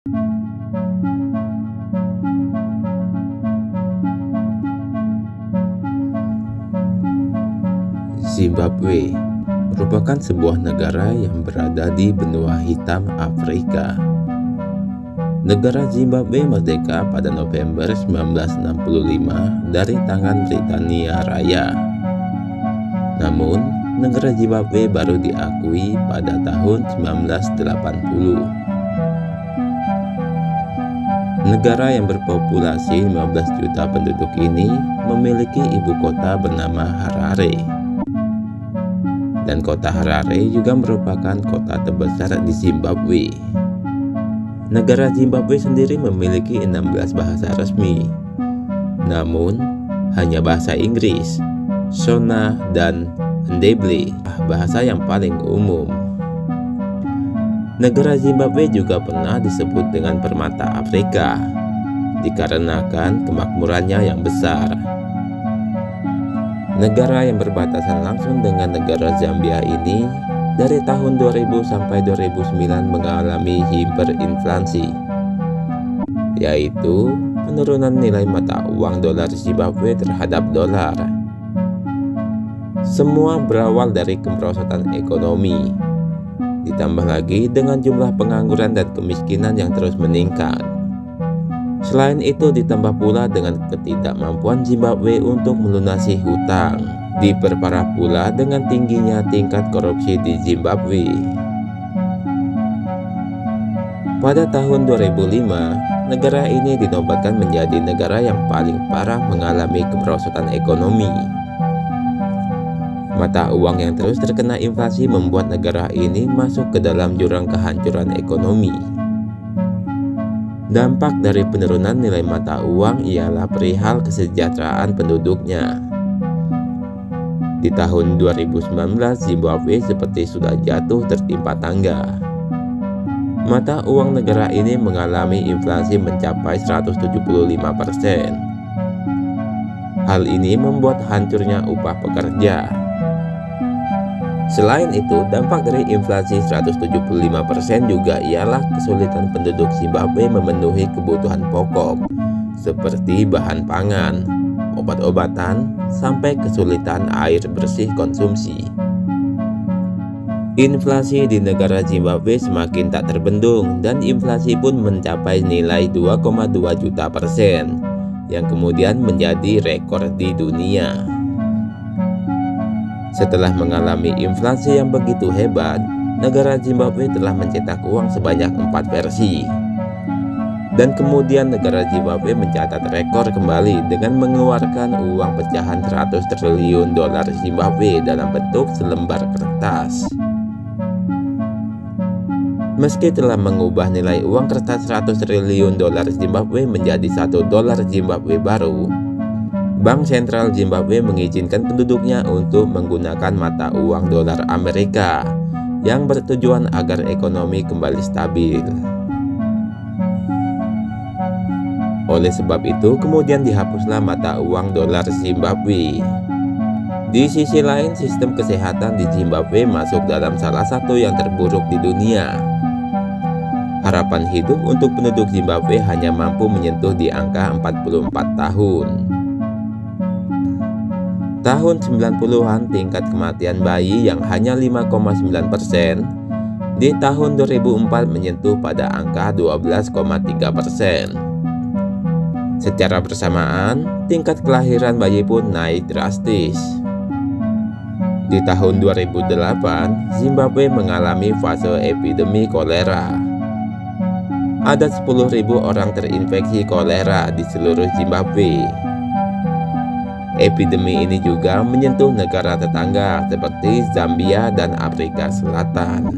Zimbabwe merupakan sebuah negara yang berada di benua hitam Afrika. Negara Zimbabwe merdeka pada November 1965 dari tangan Britania Raya. Namun, negara Zimbabwe baru diakui pada tahun 1980. Negara yang berpopulasi 15 juta penduduk ini memiliki ibu kota bernama Harare. Dan kota Harare juga merupakan kota terbesar di Zimbabwe. Negara Zimbabwe sendiri memiliki 16 bahasa resmi. Namun, hanya bahasa Inggris, Shona, dan Ndebele, bahasa yang paling umum. Negara Zimbabwe juga pernah disebut dengan permata Afrika, dikarenakan kemakmurannya yang besar. Negara yang berbatasan langsung dengan negara Zambia ini dari tahun 2000 sampai 2009 mengalami hiperinflasi, yaitu penurunan nilai mata uang dolar Zimbabwe terhadap dolar. Semua berawal dari kemerosotan ekonomi, ditambah lagi dengan jumlah pengangguran dan kemiskinan yang terus meningkat. Selain itu ditambah pula dengan ketidakmampuan Zimbabwe untuk melunasi hutang. Diperparah pula dengan tingginya tingkat korupsi di Zimbabwe. Pada tahun 2005, negara ini dinobatkan menjadi negara yang paling parah mengalami kemerosotan ekonomi. Mata uang yang terus terkena inflasi membuat negara ini masuk ke dalam jurang kehancuran ekonomi. Dampak dari penurunan nilai mata uang ialah perihal kesejahteraan penduduknya. Di tahun 2019, Zimbabwe seperti sudah jatuh tertimpa tangga. Mata uang negara ini mengalami inflasi mencapai 175%. Hal ini membuat hancurnya upah pekerja. Selain itu, dampak dari inflasi 175% juga ialah kesulitan penduduk Zimbabwe memenuhi kebutuhan pokok seperti bahan pangan, obat-obatan, sampai kesulitan air bersih konsumsi. Inflasi di negara Zimbabwe semakin tak terbendung dan inflasi pun mencapai nilai 2,2 juta persen yang kemudian menjadi rekor di dunia. Setelah mengalami inflasi yang begitu hebat, negara Zimbabwe telah mencetak uang sebanyak 4 versi. Dan kemudian negara Zimbabwe mencatat rekor kembali dengan mengeluarkan uang pecahan 100 triliun dolar Zimbabwe dalam bentuk selembar kertas. Meski telah mengubah nilai uang kertas 100 triliun dolar Zimbabwe menjadi 1 dolar Zimbabwe baru, Bank Sentral Zimbabwe mengizinkan penduduknya untuk menggunakan mata uang dolar Amerika yang bertujuan agar ekonomi kembali stabil. Oleh sebab itu, kemudian dihapuslah mata uang dolar Zimbabwe. Di sisi lain, sistem kesehatan di Zimbabwe masuk dalam salah satu yang terburuk di dunia. Harapan hidup untuk penduduk Zimbabwe hanya mampu menyentuh di angka 44 tahun. Tahun 90-an tingkat kematian bayi yang hanya 5,9%, di tahun 2004 menyentuh pada angka 12,3%. Secara bersamaan, tingkat kelahiran bayi pun naik drastis. Di tahun 2008, Zimbabwe mengalami fase epidemi kolera. Ada 10.000 orang terinfeksi kolera di seluruh Zimbabwe. Epidemi ini juga menyentuh negara tetangga seperti Zambia dan Afrika Selatan.